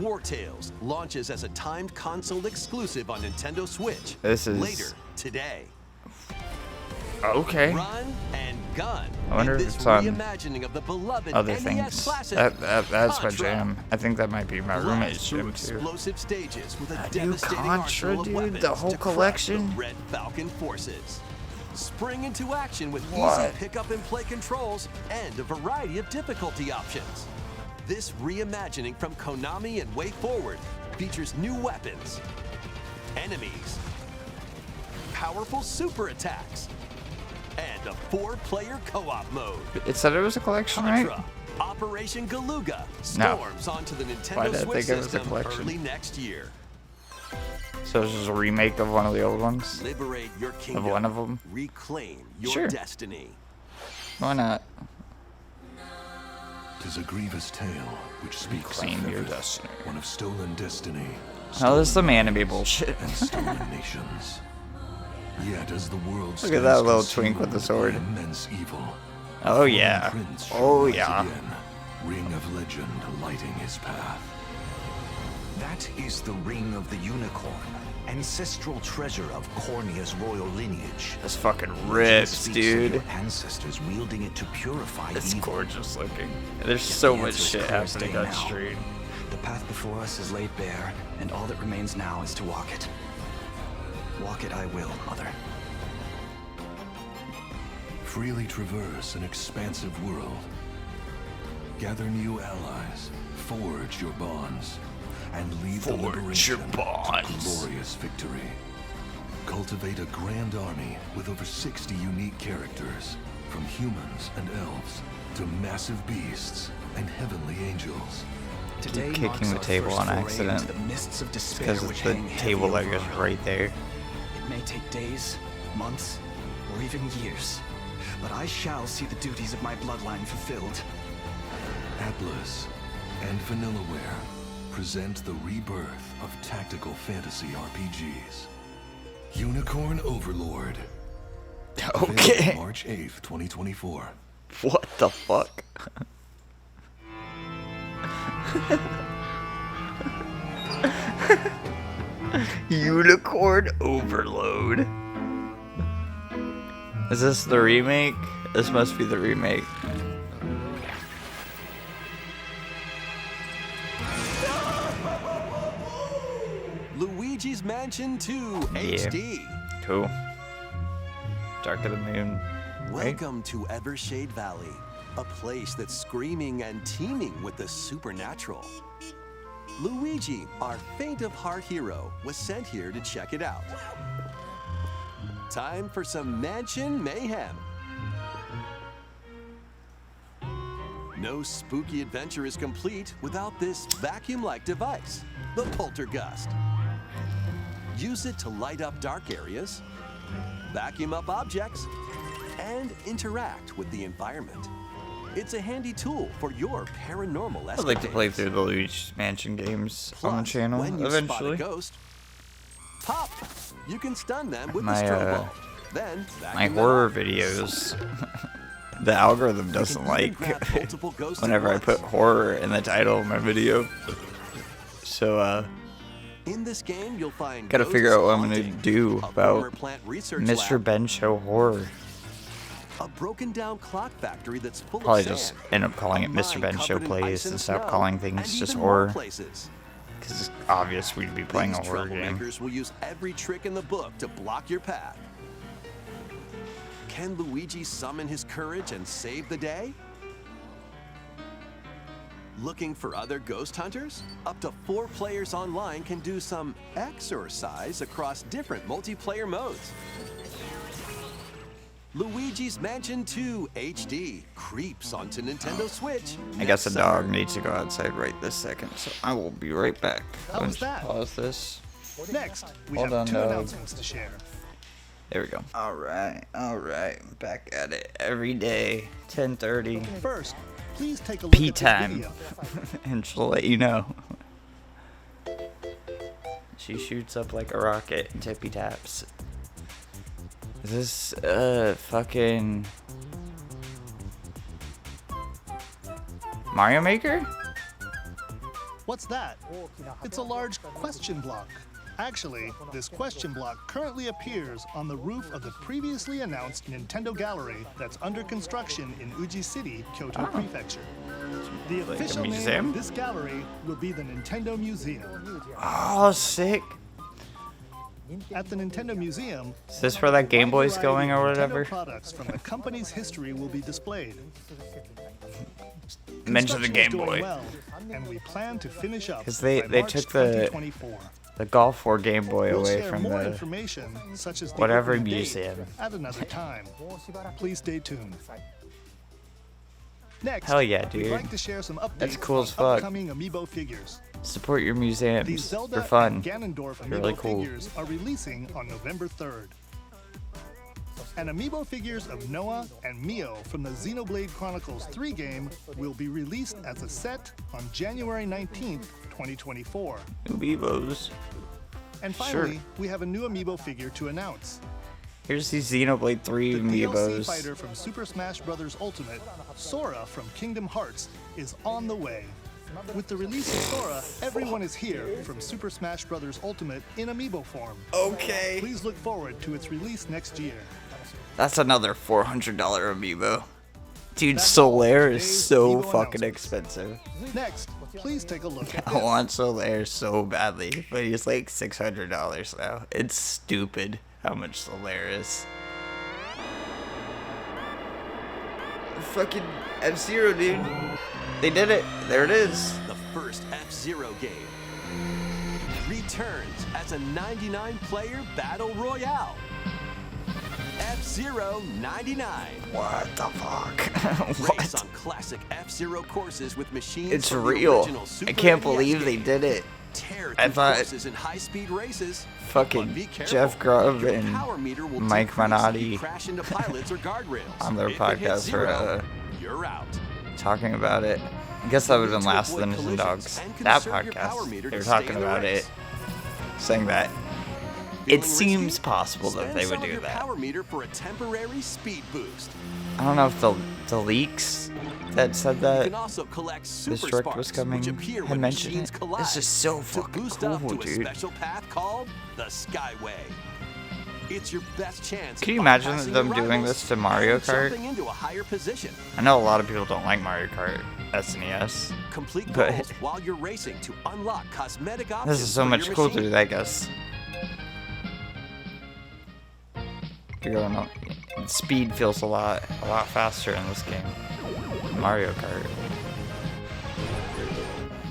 Speaker 3: War Tales launches as a timed console exclusive on Nintendo Switch
Speaker 1: This is-
Speaker 3: later today.
Speaker 1: Okay.
Speaker 3: Run and gun.
Speaker 1: I wonder
Speaker 3: in
Speaker 1: if
Speaker 3: this
Speaker 1: it's on
Speaker 3: reimagining of the beloved
Speaker 1: other
Speaker 3: NES
Speaker 1: things.
Speaker 3: classic,
Speaker 1: That's my
Speaker 3: Contra.
Speaker 1: jam. I think that might be my
Speaker 3: Blast
Speaker 1: roommate's
Speaker 3: through
Speaker 1: jam too.
Speaker 3: explosive stages with a
Speaker 1: Dude,
Speaker 3: devastating
Speaker 1: Contra,
Speaker 3: arsenal of
Speaker 1: dude,
Speaker 3: weapons
Speaker 1: the whole
Speaker 3: to crush
Speaker 1: collection?
Speaker 3: the Red Falcon forces. Spring into action with
Speaker 1: What?
Speaker 3: easy pick-up and play controls and a variety of difficulty options. This reimagining from Konami and Way Forward features new weapons, enemies, powerful super attacks, and a 4-player co-op mode.
Speaker 1: It said it was a collection, right?
Speaker 3: Contra, Operation Galuga
Speaker 1: No.
Speaker 3: storms onto the
Speaker 1: Why
Speaker 3: Nintendo
Speaker 1: did I
Speaker 3: Switch
Speaker 1: think it was a
Speaker 3: system
Speaker 1: collection?
Speaker 3: early next year.
Speaker 1: So it's just a remake of one of the old ones?
Speaker 3: Liberate your
Speaker 1: Of
Speaker 3: kingdom.
Speaker 1: one of them?
Speaker 3: Reclaim your
Speaker 1: Sure.
Speaker 3: destiny.
Speaker 1: Why not?
Speaker 6: 'Tis a grievous tale which speaks
Speaker 1: Reclaim
Speaker 6: of
Speaker 1: your
Speaker 6: Earth,
Speaker 1: destiny.
Speaker 6: one of stolen destiny,
Speaker 1: Oh, this is some anime bullshit.
Speaker 6: and stolen nations. Yet as the world
Speaker 1: Look at that
Speaker 6: stands
Speaker 1: little twink with the
Speaker 6: consumed by
Speaker 1: sword.
Speaker 6: immense evil,
Speaker 1: Oh,
Speaker 6: fallen
Speaker 1: yeah.
Speaker 6: prince shall
Speaker 1: Oh,
Speaker 6: rise
Speaker 1: yeah.
Speaker 6: again, ring of legend lighting his path.
Speaker 7: That is the Ring of the Unicorn, ancestral treasure of Cornea's royal lineage.
Speaker 1: This fucking
Speaker 7: Legend
Speaker 1: rips,
Speaker 7: speaks of
Speaker 1: dude.
Speaker 7: your ancestors wielding it to purify
Speaker 1: It's
Speaker 7: evil.
Speaker 1: gorgeous looking. There's
Speaker 8: Yet
Speaker 1: so
Speaker 8: the
Speaker 1: much
Speaker 8: answer is
Speaker 1: shit
Speaker 8: clear as
Speaker 1: happening
Speaker 8: day
Speaker 1: on
Speaker 8: now.
Speaker 1: stream.
Speaker 8: The path before us is laid bare, and all that remains now is to walk it. Walk it I will, Mother.
Speaker 6: Freely traverse an expansive world. Gather new allies, forge your bonds, and lead the
Speaker 1: Forge
Speaker 6: liberation
Speaker 1: your bonds.
Speaker 6: to glorious victory. Cultivate a grand army with over 60 unique characters, from humans and elves to massive beasts and heavenly angels.
Speaker 8: Today
Speaker 1: kicking
Speaker 8: marks
Speaker 1: the
Speaker 8: our
Speaker 1: table
Speaker 8: first
Speaker 1: on
Speaker 8: foray
Speaker 1: accident.
Speaker 8: into the mists of despair
Speaker 1: Because
Speaker 8: which
Speaker 1: it's the
Speaker 8: hang heavy
Speaker 1: table that
Speaker 8: over
Speaker 1: goes
Speaker 8: our home.
Speaker 1: right there.
Speaker 8: It may take days, months, or even years, but I shall see the duties of my bloodline fulfilled.
Speaker 6: Atlas and Vanillaware present the rebirth of tactical fantasy RPGs. Unicorn Overlord.
Speaker 1: Okay.
Speaker 6: Available March 8th, 2024.
Speaker 1: What the fuck? Unicorn Overload. Is this the remake? This must be the remake.
Speaker 3: Luigi's Mansion 2 HD.
Speaker 1: Cool. Dark of the Moon. Right?
Speaker 3: Welcome to Evershade Valley, a place that's screaming and teeming with the supernatural. Luigi, our faint of heart hero, was sent here to check it out. Time for some mansion mayhem. No spooky adventure is complete without this vacuum-like device, the Poltergust. Use it to light up dark areas, vacuum up objects, and interact with the environment. It's a handy tool for your paranormal escapades.
Speaker 1: I'd like to play through the Luigi's Mansion games on the channel
Speaker 3: when you
Speaker 1: eventually.
Speaker 3: Spot a ghost, pop! You can stun them with
Speaker 1: My
Speaker 3: the strobo. Then
Speaker 1: my horror videos, the algorithm doesn't like whenever I put horror in the title of my video. So
Speaker 3: in this game, you'll find
Speaker 1: gotta figure out what I'm gonna do about
Speaker 3: Mr.
Speaker 1: MrBenShow horror.
Speaker 3: A broken down clock factory that's full
Speaker 1: Probably
Speaker 3: of
Speaker 1: just
Speaker 3: sand,
Speaker 1: end up calling it
Speaker 3: a mine
Speaker 1: MrBenShow
Speaker 3: covered in
Speaker 1: Plays
Speaker 3: ice
Speaker 1: and stop
Speaker 3: snow,
Speaker 1: calling things
Speaker 3: and
Speaker 1: just
Speaker 3: even more
Speaker 1: horror.
Speaker 3: places.
Speaker 1: Because it's obvious we'd be playing a
Speaker 3: These
Speaker 1: horror game.
Speaker 3: troublemakers will use every trick in the book to block your path. Can Luigi summon his courage and save the day? Looking for other ghost hunters? Up to 4 players online can do some exercise across different multiplayer modes. Luigi's Mansion 2 HD creeps onto Nintendo Switch.
Speaker 1: I guess a
Speaker 3: next
Speaker 1: dog
Speaker 3: summer.
Speaker 1: needs to go outside right this second, so I will be right back.
Speaker 2: How was
Speaker 1: Let's
Speaker 2: that?
Speaker 1: Pause this.
Speaker 2: Next, we
Speaker 1: Hold
Speaker 2: have
Speaker 1: on,
Speaker 2: 2
Speaker 1: dog.
Speaker 2: announcements to share.
Speaker 1: There we go. Alright. Back at it every day, 10:30.
Speaker 2: First, please take a look
Speaker 1: Pee
Speaker 2: at this
Speaker 1: time.
Speaker 2: video.
Speaker 1: And she'll let you know. She shoots up like a rocket and tippy taps. Is this fucking Mario Maker?
Speaker 2: What's that? It's a large question block. Actually, this question block currently appears on the roof of the previously announced Nintendo Gallery that's under construction in Uji City, Kyoto Prefecture. The
Speaker 1: Like a
Speaker 2: official name
Speaker 1: museum?
Speaker 2: of this gallery will be the Nintendo Museum.
Speaker 1: Oh, sick.
Speaker 2: At the Nintendo Museum,
Speaker 1: Is this where that Game Boy's going or
Speaker 2: Nintendo
Speaker 1: whatever?
Speaker 2: products from the company's history will be displayed.
Speaker 1: Mention the
Speaker 2: Construction is
Speaker 1: Game
Speaker 2: going
Speaker 1: Boy.
Speaker 2: well, and we plan to finish up
Speaker 1: 'Cause
Speaker 2: by
Speaker 1: they
Speaker 2: March
Speaker 1: took the
Speaker 2: 2024.
Speaker 1: The Golf 4 Game Boy
Speaker 2: We'll
Speaker 1: away
Speaker 2: share
Speaker 1: from
Speaker 2: more
Speaker 1: the
Speaker 2: information, such as the
Speaker 1: whatever
Speaker 2: opening date,
Speaker 1: museum.
Speaker 2: at another time. Please stay tuned. Next,
Speaker 1: Hell yeah,
Speaker 2: we'd
Speaker 1: dude.
Speaker 2: like to share some updates
Speaker 1: That's cool
Speaker 2: on
Speaker 1: as fuck.
Speaker 2: upcoming amiibo figures.
Speaker 1: Support your
Speaker 2: These
Speaker 1: museums.
Speaker 2: Zelda
Speaker 1: They're fun.
Speaker 2: and Ganondorf
Speaker 1: They're
Speaker 2: amiibo
Speaker 1: really cool.
Speaker 2: figures are releasing on November 3rd. And amiibo figures of Noah and Mio from the Xenoblade Chronicles 3 game will be released as a set on January 19th, 2024.
Speaker 1: Amiibos.
Speaker 2: And finally, we have a new amiibo figure to announce.
Speaker 1: Here's these Xenoblade 3
Speaker 2: The DLC
Speaker 1: amiibos.
Speaker 2: fighter from Super Smash Bros. Ultimate, Sora from Kingdom Hearts, is on the way. With the release of Sora, everyone is here from Super Smash Bros. Ultimate in amiibo form.
Speaker 1: Okay.
Speaker 2: Please look forward to its release next year.
Speaker 1: That's another $400 amiibo. Dude,
Speaker 2: That's all
Speaker 1: Solaire
Speaker 2: for
Speaker 1: is
Speaker 2: today's
Speaker 1: so
Speaker 2: amiibo
Speaker 1: fucking
Speaker 2: announcements.
Speaker 1: expensive.
Speaker 2: Next, please take a look at
Speaker 1: I
Speaker 2: this.
Speaker 1: want Solaire so badly, but he's like $600 now. It's stupid how much Solaire is. Fucking F-Zero, dude. They did it. There it is.
Speaker 3: The first F-Zero game returns as a 99-player battle royale. F-Zero 99.
Speaker 1: What the fuck?
Speaker 3: Race
Speaker 1: What?
Speaker 3: on classic F-Zero courses with machines
Speaker 1: It's
Speaker 3: from the
Speaker 1: real.
Speaker 3: original Super
Speaker 1: I can't
Speaker 3: NES
Speaker 1: believe they
Speaker 3: game.
Speaker 1: did it.
Speaker 3: Tear
Speaker 1: I
Speaker 3: through
Speaker 1: thought
Speaker 3: courses in high-speed races.
Speaker 1: fucking
Speaker 3: But be careful.
Speaker 1: Jeff Grubb
Speaker 3: Your
Speaker 1: and
Speaker 3: power meter will
Speaker 1: Mike
Speaker 3: decrease if you
Speaker 1: Minotti
Speaker 3: crash into pilots or guardrails.
Speaker 1: on their
Speaker 3: If it hits
Speaker 1: podcast for
Speaker 3: zero, you're out.
Speaker 1: talking about it. I guess that would have been
Speaker 3: To
Speaker 1: Last of the
Speaker 3: avoid
Speaker 1: Ninja
Speaker 3: collisions
Speaker 1: Dogs.
Speaker 3: and
Speaker 1: That
Speaker 3: conserve your power
Speaker 1: podcast.
Speaker 3: meter
Speaker 1: They were
Speaker 3: to stay
Speaker 1: talking
Speaker 3: in the
Speaker 1: about
Speaker 3: race.
Speaker 1: it, saying that
Speaker 3: Feeling
Speaker 1: it seems
Speaker 3: risky?
Speaker 1: possible that
Speaker 3: Spend
Speaker 1: they
Speaker 3: some
Speaker 1: would
Speaker 3: of
Speaker 1: do
Speaker 3: your
Speaker 1: that.
Speaker 3: power meter for a temporary speed boost.
Speaker 1: I don't know if the leaks that said
Speaker 3: You
Speaker 1: that
Speaker 3: can also collect super
Speaker 1: this direct
Speaker 3: sparks,
Speaker 1: was coming
Speaker 3: which appear
Speaker 1: had
Speaker 3: when
Speaker 1: mentioned
Speaker 3: machines
Speaker 1: it.
Speaker 3: collide.
Speaker 1: This is so
Speaker 3: to
Speaker 1: fucking
Speaker 3: boost
Speaker 1: cool,
Speaker 3: up to a
Speaker 1: dude.
Speaker 3: special path called the Skyway. It's your best chance.
Speaker 1: Can you
Speaker 3: of
Speaker 1: imagine
Speaker 3: bypassing
Speaker 1: them
Speaker 3: your
Speaker 1: doing
Speaker 3: rivals
Speaker 1: this to Mario
Speaker 3: and
Speaker 1: Kart?
Speaker 3: jumping into a higher position.
Speaker 1: I know a lot of people don't like Mario Kart SNES.
Speaker 3: Complete
Speaker 1: But-
Speaker 3: goals while you're racing to unlock cosmetic options.
Speaker 1: This is so
Speaker 3: for
Speaker 1: much
Speaker 3: your
Speaker 1: cooler,
Speaker 3: machine.
Speaker 1: I guess. You're going up. Speed feels a lot faster in this game. Mario Kart.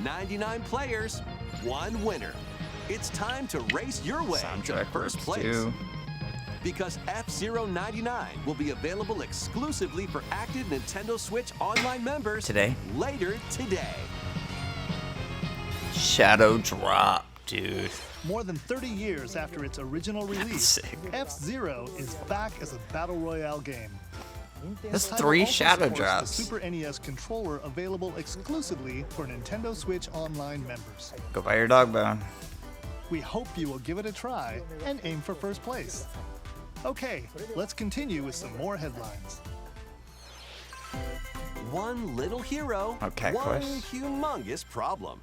Speaker 3: 99 players, one winner. It's time to race your way to
Speaker 1: Soundtrack
Speaker 3: first
Speaker 1: works
Speaker 3: place.
Speaker 1: too.
Speaker 3: Because F-Zero 99 will be available exclusively for active Nintendo Switch Online members
Speaker 1: Today?
Speaker 3: later today.
Speaker 1: Shadow Drop, dude.
Speaker 2: More than 30 years after its original release,
Speaker 1: Sick.
Speaker 2: F-Zero is back as a battle royale game.
Speaker 1: That's
Speaker 2: The title
Speaker 1: 3
Speaker 2: also
Speaker 1: shadow
Speaker 2: supports
Speaker 1: drops.
Speaker 2: The Super NES controller available exclusively for Nintendo Switch Online members.
Speaker 1: Go buy your dog bone.
Speaker 2: We hope you will give it a try and aim for first place. Okay, let's continue with some more headlines.
Speaker 3: One little hero,
Speaker 1: Okay,
Speaker 3: one
Speaker 1: quest.
Speaker 3: humongous problem.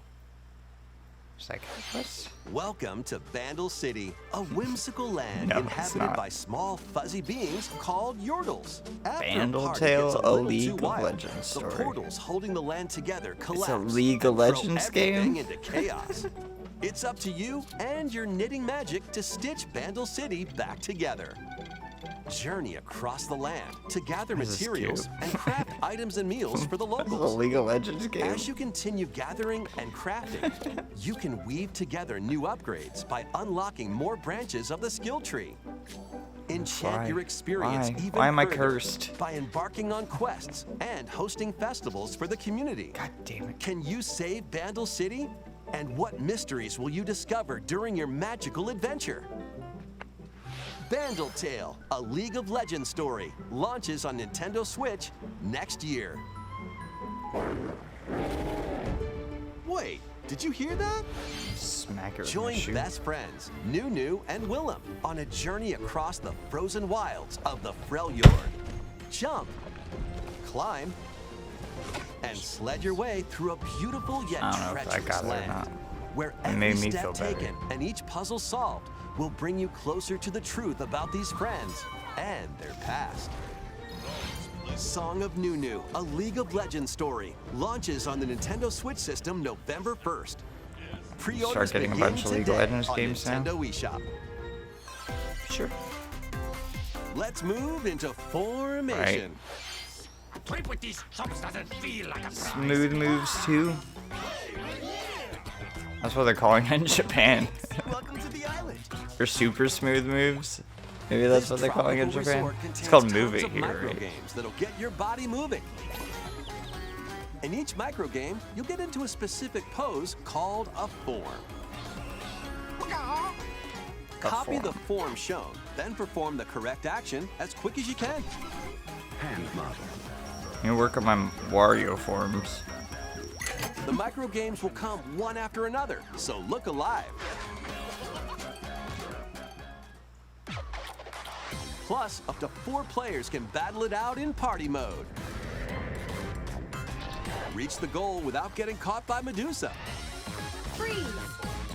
Speaker 1: Psychic quest?
Speaker 3: Welcome to Bandle City, a whimsical land
Speaker 1: No, it's
Speaker 3: inhabited
Speaker 1: not.
Speaker 3: by small fuzzy beings called Yordles. After
Speaker 1: Bandle
Speaker 3: party
Speaker 1: Tale,
Speaker 3: gets
Speaker 1: a
Speaker 3: little
Speaker 1: League
Speaker 3: too
Speaker 1: of
Speaker 3: wild,
Speaker 1: Legends
Speaker 3: the
Speaker 1: story.
Speaker 3: portals holding the land together collapse
Speaker 1: League of
Speaker 3: and throw
Speaker 1: Legends
Speaker 3: everything
Speaker 1: game?
Speaker 3: into chaos. It's up to you and your knitting magic to stitch Bandle City back together. Journey across the land to gather
Speaker 1: This is
Speaker 3: materials
Speaker 1: cute.
Speaker 3: and craft items and meals for the
Speaker 1: This is a
Speaker 3: locals.
Speaker 1: League of Legends game.
Speaker 3: As you continue gathering and crafting, you can weave together new upgrades by unlocking more branches of the skill tree. Enchant
Speaker 1: Why?
Speaker 3: your experience
Speaker 1: Why?
Speaker 3: even
Speaker 1: Why am I
Speaker 3: further
Speaker 1: cursed?
Speaker 3: by embarking on quests and hosting festivals for the community.
Speaker 1: God damn it.
Speaker 3: Can you save Bandle City? And what mysteries will you discover during your magical adventure? Bandle Tale, a League of Legends story, launches on Nintendo Switch next year. Wait, did you hear that?
Speaker 1: Smack it with my
Speaker 3: Join
Speaker 1: shoe.
Speaker 3: best friends, Nunu and Willem, on a journey across the frozen wilds of the Freljord. Jump, climb, and sled your way through a beautiful yet
Speaker 1: I don't know if I
Speaker 3: treacherous
Speaker 1: got it or
Speaker 3: land,
Speaker 1: not.
Speaker 3: where
Speaker 1: It
Speaker 3: every
Speaker 1: made me
Speaker 3: step
Speaker 1: feel better.
Speaker 3: taken and each puzzle solved will bring you closer to the truth about these friends and their past. Song of Nunu, a League of Legends story, launches on the Nintendo Switch system November 1st. Pre-orders
Speaker 1: Start getting a
Speaker 3: begin
Speaker 1: bunch of League of
Speaker 3: today
Speaker 1: Legends
Speaker 3: on
Speaker 1: games now?
Speaker 3: Nintendo eShop.
Speaker 1: Sure.
Speaker 3: Let's move into formation.
Speaker 1: Smooth moves too. That's what they're calling it in Japan.
Speaker 3: Welcome to the island.
Speaker 1: Or super smooth moves. Maybe that's
Speaker 3: This
Speaker 1: what they're calling it in
Speaker 3: tropical
Speaker 1: Japan.
Speaker 3: resort
Speaker 1: It's
Speaker 3: contains
Speaker 1: called
Speaker 3: tons
Speaker 1: Move It
Speaker 3: of
Speaker 1: here,
Speaker 3: micro
Speaker 1: right?
Speaker 3: games that'll get your body moving. In each micro game, you'll get into a specific pose called a form. Copy the form shown, then perform the correct action as quick as you can.
Speaker 6: Hand model.
Speaker 1: You work on my Wario forms.
Speaker 3: The micro games will come one after another, so look alive. Plus, up to 4 players can battle it out in party mode. Reach the goal without getting caught by Medusa.
Speaker 5: Freeze!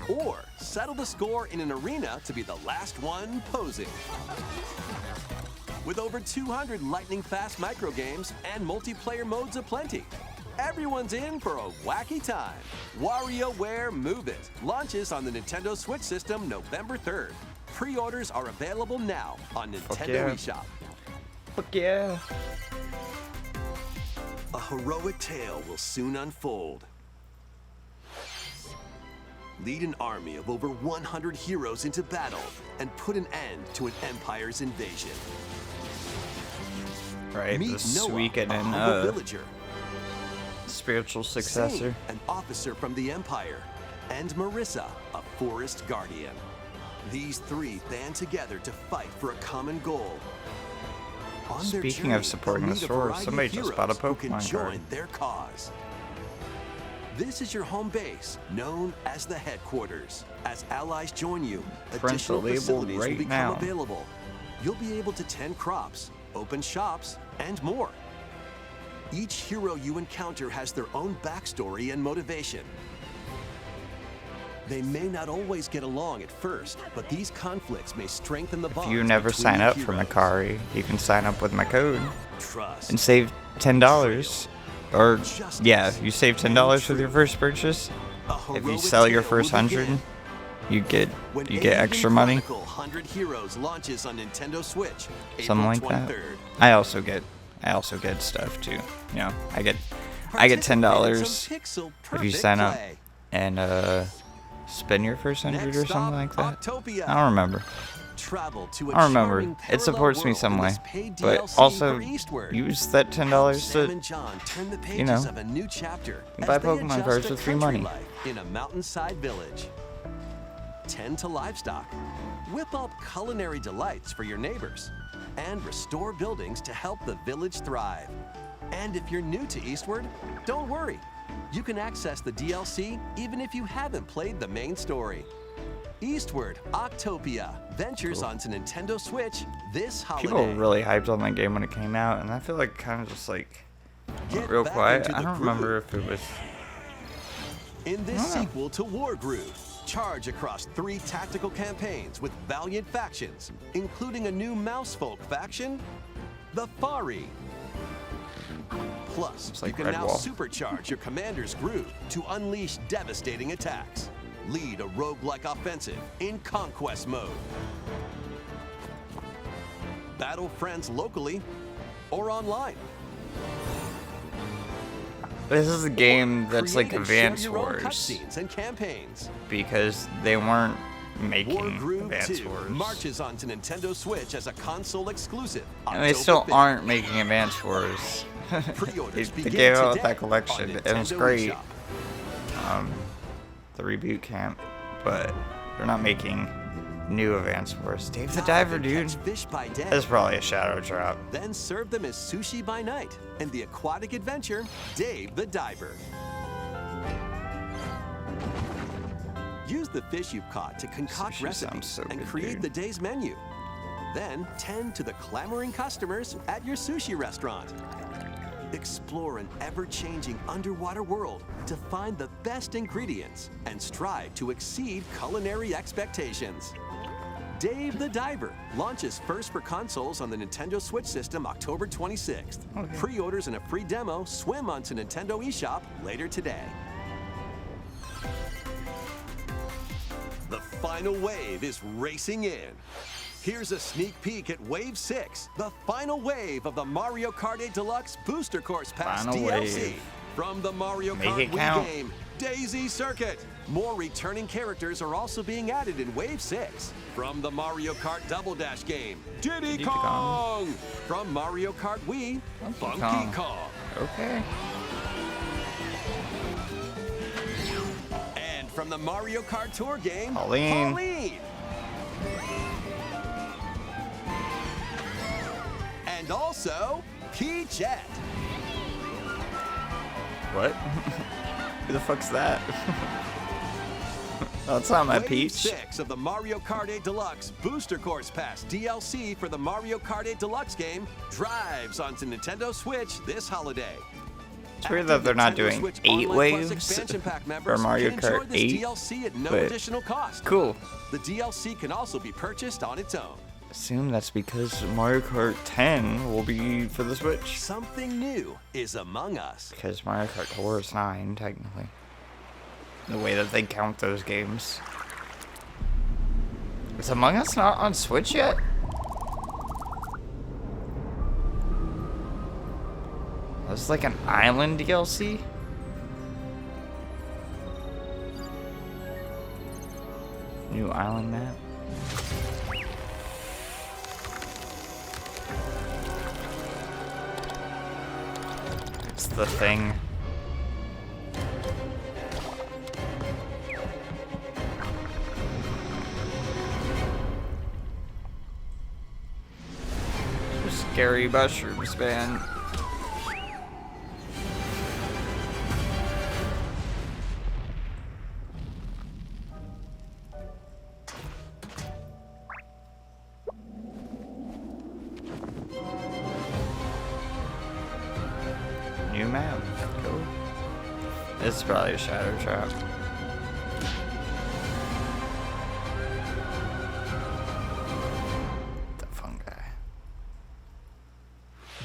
Speaker 3: Or settle the score in an arena to be the last one posing. With over 200 lightning-fast micro games and multiplayer modes aplenty, everyone's in for a wacky time. Wario Ware Move It launches on the Nintendo Switch system November 3rd. Pre-orders are available now on Nintendo
Speaker 1: yeah.
Speaker 3: eShop.
Speaker 1: Fuck yeah.
Speaker 3: A heroic tale will soon unfold. Lead an army of over 100 heroes into battle and put an end to an empire's invasion.
Speaker 1: Right,
Speaker 3: Meet
Speaker 1: the
Speaker 3: Noah,
Speaker 1: Suikoden,
Speaker 3: a humble villager.
Speaker 1: spiritual
Speaker 3: Zane,
Speaker 1: successor.
Speaker 3: an officer from the Empire, and Marissa, a forest guardian. These 3 band together to fight for a common goal. On their
Speaker 1: Speaking
Speaker 3: journey,
Speaker 1: of supporting
Speaker 3: they'll
Speaker 1: the
Speaker 3: meet a
Speaker 1: store,
Speaker 3: variety
Speaker 1: somebody
Speaker 3: of
Speaker 1: just bought a
Speaker 3: heroes who can
Speaker 1: Pokemon
Speaker 3: join
Speaker 1: card.
Speaker 3: their cause. This is your home base, known as the headquarters. As allies join you,
Speaker 1: Print the
Speaker 3: additional
Speaker 1: label
Speaker 3: facilities will
Speaker 1: right
Speaker 3: become
Speaker 1: now.
Speaker 3: available. You'll be able to tend crops, open shops, and more. Each hero you encounter has their own backstory and motivation. They may not always get along at first, but these conflicts may strengthen the
Speaker 1: If
Speaker 3: bonds
Speaker 1: you never
Speaker 3: between
Speaker 1: sign
Speaker 3: the
Speaker 1: up for
Speaker 3: heroes.
Speaker 1: Mercari, you can sign up with my code
Speaker 3: Trust.
Speaker 1: and save $10. Or, yeah, you save $10 with your first purchase.
Speaker 3: A
Speaker 1: If you
Speaker 3: heroic
Speaker 1: sell your
Speaker 3: tale
Speaker 1: first
Speaker 3: will
Speaker 1: 100,
Speaker 3: begin
Speaker 1: you get
Speaker 3: when
Speaker 1: extra money.
Speaker 3: Alien Chronicle 100 Heroes launches on Nintendo Switch,
Speaker 1: Something
Speaker 3: April
Speaker 1: like that.
Speaker 3: 23rd.
Speaker 1: I also get stuff too. You know, I get $10 if you sign up and spend your first 100 or something like that.
Speaker 3: Octopia.
Speaker 1: I don't remember.
Speaker 3: Travel to a
Speaker 1: I don't remember.
Speaker 3: charming
Speaker 1: It supports me
Speaker 3: parallel
Speaker 1: some
Speaker 3: world in
Speaker 1: way,
Speaker 3: this paid
Speaker 1: but
Speaker 3: DLC
Speaker 1: also
Speaker 3: for Eastward.
Speaker 1: use that $10
Speaker 3: Sam
Speaker 1: to
Speaker 3: and John turn the pages
Speaker 1: you know,
Speaker 3: of a new chapter
Speaker 1: buy
Speaker 3: as they
Speaker 1: Pokemon
Speaker 3: adjust
Speaker 1: cards
Speaker 3: to
Speaker 1: with free
Speaker 3: country
Speaker 1: money.
Speaker 3: life in a mountainside village. tend to livestock, whip up culinary delights for your neighbors, and restore buildings to help the village thrive. And if you're new to Eastward, don't worry. You can access the DLC even if you haven't played the main story. Eastward Octopia ventures onto Nintendo Switch this holiday.
Speaker 1: People were really hyped on that game when it came out, and I feel like kind of just like went real
Speaker 3: back
Speaker 1: quiet.
Speaker 3: into
Speaker 1: I
Speaker 3: the
Speaker 1: don't remember if it was.
Speaker 3: In this sequel to War Groove, charge across 3 tactical campaigns with valiant factions, including a new Mousefolk faction, the Fari. Plus,
Speaker 1: like
Speaker 3: you can now
Speaker 1: Redwall.
Speaker 3: supercharge your commander's groove to unleash devastating attacks. Lead a roguelike offensive in conquest mode. Battle friends locally or online.
Speaker 1: This is a game that's like
Speaker 3: Create and share
Speaker 1: Advance
Speaker 3: your own
Speaker 1: Wars
Speaker 3: cutscenes and campaigns.
Speaker 1: because they weren't
Speaker 3: War
Speaker 1: making
Speaker 3: Groove
Speaker 1: Advance
Speaker 3: 2
Speaker 1: Wars.
Speaker 3: marches onto Nintendo Switch as a console exclusive.
Speaker 1: And they
Speaker 3: October
Speaker 1: still
Speaker 3: 5th.
Speaker 1: aren't making Advance Wars.
Speaker 3: Pre-orders
Speaker 1: they
Speaker 3: begin
Speaker 1: gave out
Speaker 3: today
Speaker 1: that collection,
Speaker 3: on
Speaker 1: and it's
Speaker 3: Nintendo
Speaker 1: great.
Speaker 3: eShop.
Speaker 1: The reboot camp, but they're not making new Advance Wars. Dave the Diver, dude.
Speaker 3: Catch fish by day,
Speaker 1: That's probably a shadow drop.
Speaker 3: then serve them as sushi by night. And the aquatic adventure, Dave the Diver. Use the fish you've caught to concoct
Speaker 1: Sushi
Speaker 3: recipes
Speaker 1: sounds so
Speaker 3: and
Speaker 1: good,
Speaker 3: create
Speaker 1: dude.
Speaker 3: the day's menu. Then tend to the clamoring customers at your sushi restaurant. Explore an ever-changing underwater world to find the best ingredients and strive to exceed culinary expectations. Dave the Diver launches first for consoles on the Nintendo Switch system October 26th.
Speaker 1: Okay.
Speaker 3: Pre-orders and a free demo swim onto Nintendo eShop later today. The final wave is racing in. Here's a sneak peek at Wave 6, the final wave of the Mario Kart 8 Deluxe Booster Course Pass
Speaker 1: Final
Speaker 3: DLC.
Speaker 1: wave.
Speaker 3: From the Mario
Speaker 1: Make
Speaker 3: Kart
Speaker 1: it
Speaker 3: Wii
Speaker 1: count.
Speaker 3: game, Daisy Circuit. More returning characters are also being added in Wave 6. From the Mario Kart Double Dash game, Diddy Kong. From Mario Kart Wii, Funky Kong.
Speaker 1: Okay.
Speaker 3: And from the Mario Kart Tour game,
Speaker 1: Pauline.
Speaker 3: Pauline. And also, Peachette.
Speaker 1: What? Who the fuck's that? Oh, it's not my
Speaker 3: Wave
Speaker 1: Peach.
Speaker 3: 6 of the Mario Kart 8 Deluxe Booster Course Pass DLC for the Mario Kart 8 Deluxe game drives onto Nintendo Switch this holiday.
Speaker 1: It's weird that they're not
Speaker 3: Active
Speaker 1: doing
Speaker 3: Nintendo Switch
Speaker 1: 8
Speaker 3: Online Plus
Speaker 1: waves
Speaker 3: expansion pack
Speaker 1: for
Speaker 3: members
Speaker 1: Mario
Speaker 3: can enjoy
Speaker 1: Kart
Speaker 3: this
Speaker 1: 8.
Speaker 3: DLC at no
Speaker 1: but
Speaker 3: additional cost.
Speaker 1: Cool.
Speaker 3: The DLC can also be purchased on its own.
Speaker 1: Assume that's because Mario Kart 10 will be for the Switch.
Speaker 3: Something new is among us.
Speaker 1: Because Mario Kart Tour is 9, technically. The way that they count those games. Is Among Us not on Switch yet? This is like an island DLC? New island map? It's the thing. Scary mushrooms, man. New map. Cool. This is probably a shadow trap. The fun guy.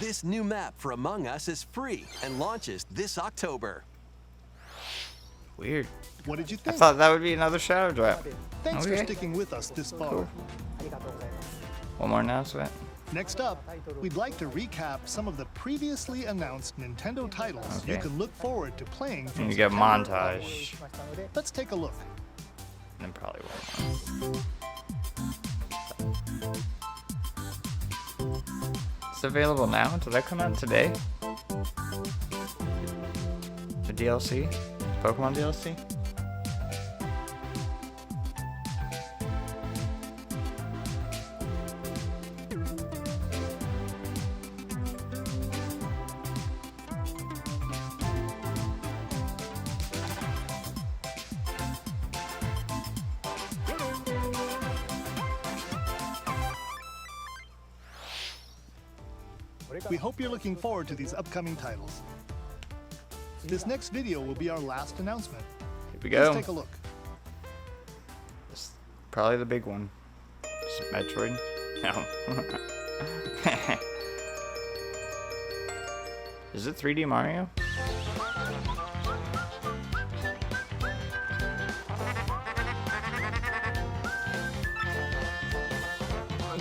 Speaker 3: This new map for Among Us is free and launches this October.
Speaker 1: Weird.
Speaker 2: What did you
Speaker 1: I
Speaker 2: think?
Speaker 1: thought that would be another shadow drop.
Speaker 2: Thanks for
Speaker 1: Okay.
Speaker 2: sticking with us this far.
Speaker 1: Cool. One more announcement.
Speaker 2: Next up, we'd like to recap some of the previously announced Nintendo titles you
Speaker 1: Okay.
Speaker 2: can look forward to playing from
Speaker 1: And you get
Speaker 2: September
Speaker 1: montage.
Speaker 2: onwards. Let's take a look.
Speaker 1: And then probably one more. It's available now? Did that come out today? The DLC? Pokemon DLC?
Speaker 2: We hope you're looking forward to these upcoming titles. This next video will be our last announcement.
Speaker 1: Here we go.
Speaker 2: Let's take a look.
Speaker 1: It's probably the big one. Just Metroid? No. Is it 3D Mario?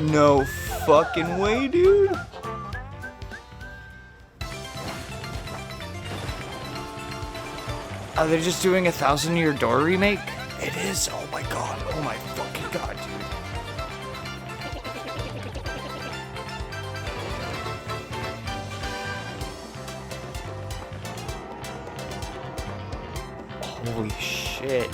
Speaker 1: No fucking way, dude. Are they just doing a 1,000-Year Door remake? It is. Oh my god. Oh my fucking god, dude. Holy shit.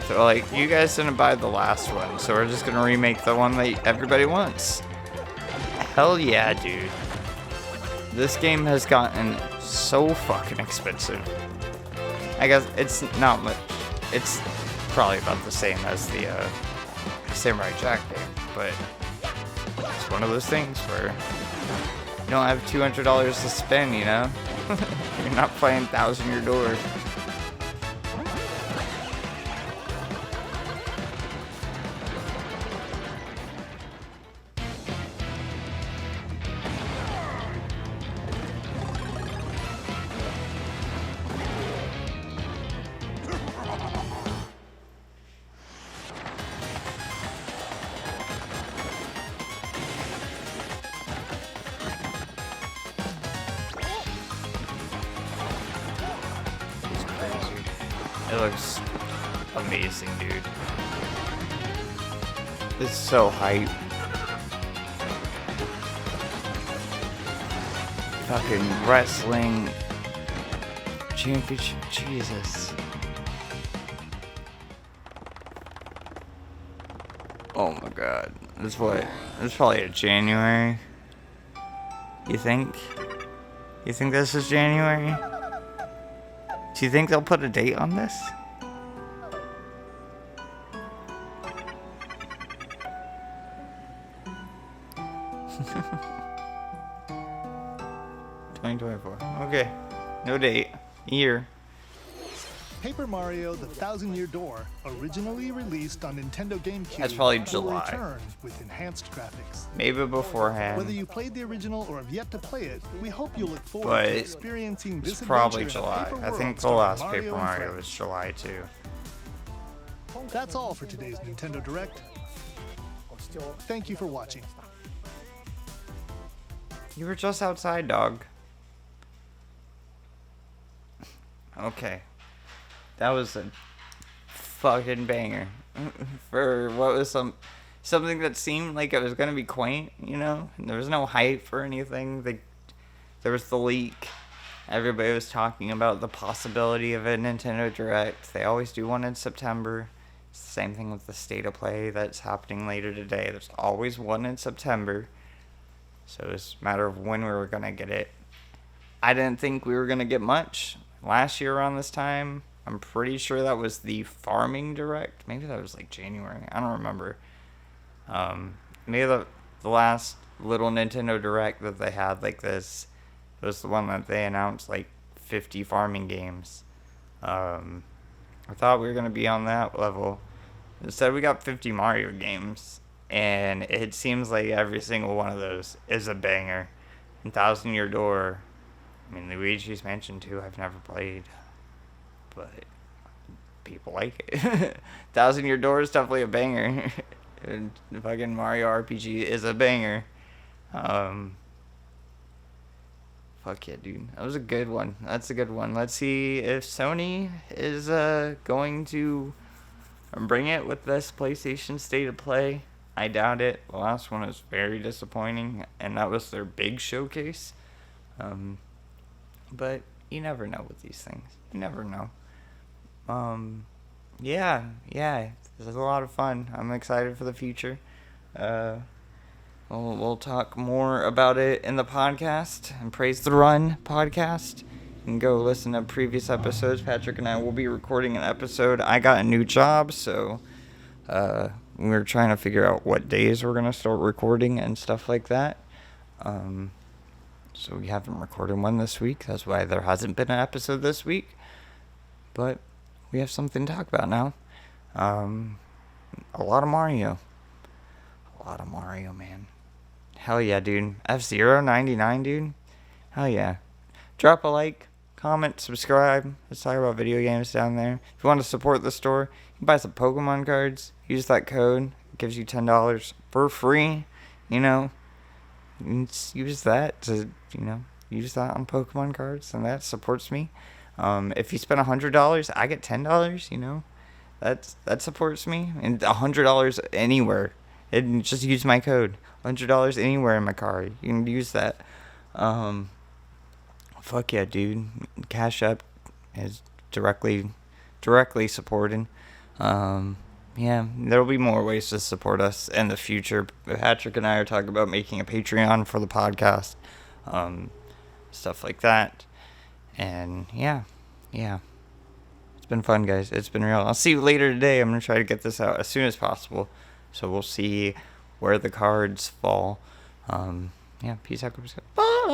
Speaker 1: So, like, you guys didn't buy the last one, so we're just gonna remake the one that everybody wants. Hell yeah, dude. This game has gotten so fucking expensive. I guess it's not much. It's probably about the same as the Samurai Jack game, but it's one of those things where you don't have $200 to spend, you know? You're not playing 1,000-Year Door. It looks amazing, dude. It's so hype. Fucking wrestling championship, Jesus. Oh my god. This what? This probably a January. You think? You think this is January? Do you think they'll put a date on this? Okay, no date. Year.
Speaker 2: Paper Mario: The 1,000-Year Door, originally released on Nintendo GameCube,
Speaker 1: That's probably
Speaker 2: will
Speaker 1: July.
Speaker 2: return with enhanced graphics.
Speaker 1: Maybe beforehand.
Speaker 2: Whether you played the original or have yet to play it, we hope you look forward
Speaker 1: But
Speaker 2: to experiencing this
Speaker 1: it's probably
Speaker 2: adventure in a
Speaker 1: July.
Speaker 2: paper
Speaker 1: I
Speaker 2: world
Speaker 1: think the
Speaker 2: starring
Speaker 1: last
Speaker 2: Mario
Speaker 1: Paper
Speaker 2: and
Speaker 1: Mario
Speaker 2: friends.
Speaker 1: was July too.
Speaker 2: That's all for today's Nintendo Direct. Thank you for watching.
Speaker 1: You were just outside, dog. Okay. That was a fucking banger. For what was something that seemed like it was gonna be quaint, you know? There was no hype or anything. There was the leak. Everybody was talking about the possibility of a Nintendo Direct. They always do one in September. It's the same thing with the State of Play that's happening later today. There's always one in September. So it's a matter of when we were gonna get it. I didn't think we were gonna get much last year around this time. I'm pretty sure that was the Farming Direct. Maybe that was like January. I don't remember. Maybe the last little Nintendo Direct that they had like this was the one that they announced like 50 farming games. I thought we were going to be on that level. Instead, we got 50 Mario games. And it seems like every single one of those is a banger. And 1,000-Year Door, I mean, Luigi's Mansion 2, I've never played. But people like it. 1,000-Year Door is definitely a banger. And fucking Mario RPG is a banger. Fuck yeah, dude. That was a good one. That's a good one. Let's see if Sony is going to bring it with this PlayStation State of Play. I doubt it. The last one was very disappointing, and that was their big showcase. But you never know with these things. You never know. Yeah. This is a lot of fun. I'm excited for the future. We'll talk more about it in the podcast and Praise the Run podcast. You can go listen to previous episodes. Patrick and I will be recording an episode. I got a new job, so we're trying to figure out what days we're going to start recording and stuff like that. So we haven't recorded one this week. That's why there hasn't been an episode this week. But we have something to talk about now. A lot of Mario. A lot of Mario, man. Hell yeah, dude. F-Zero 99, dude. Hell yeah. Drop a like, comment, subscribe. Let's talk about video games down there. If you want to support the store, you can buy some Pokemon cards. Use that code. It gives you $10 for free. You know, use that to, use that on Pokemon cards, and that supports me. If you spend $100, I get $10, that supports me. And $100 anywhere. And just use my code. $100 anywhere in Mercari. You can use that. Fuck yeah, dude. Cashapp is directly supporting. Yeah, there'll be more ways to support us in the future. Patrick and I are talking about making a Patreon for the podcast. Stuff like that. And yeah. It's been fun, guys. It's been real. I'll see you later today. I'm going to try to get this out as soon as possible. So we'll see where the cards fall. Yeah, peace out. Bye.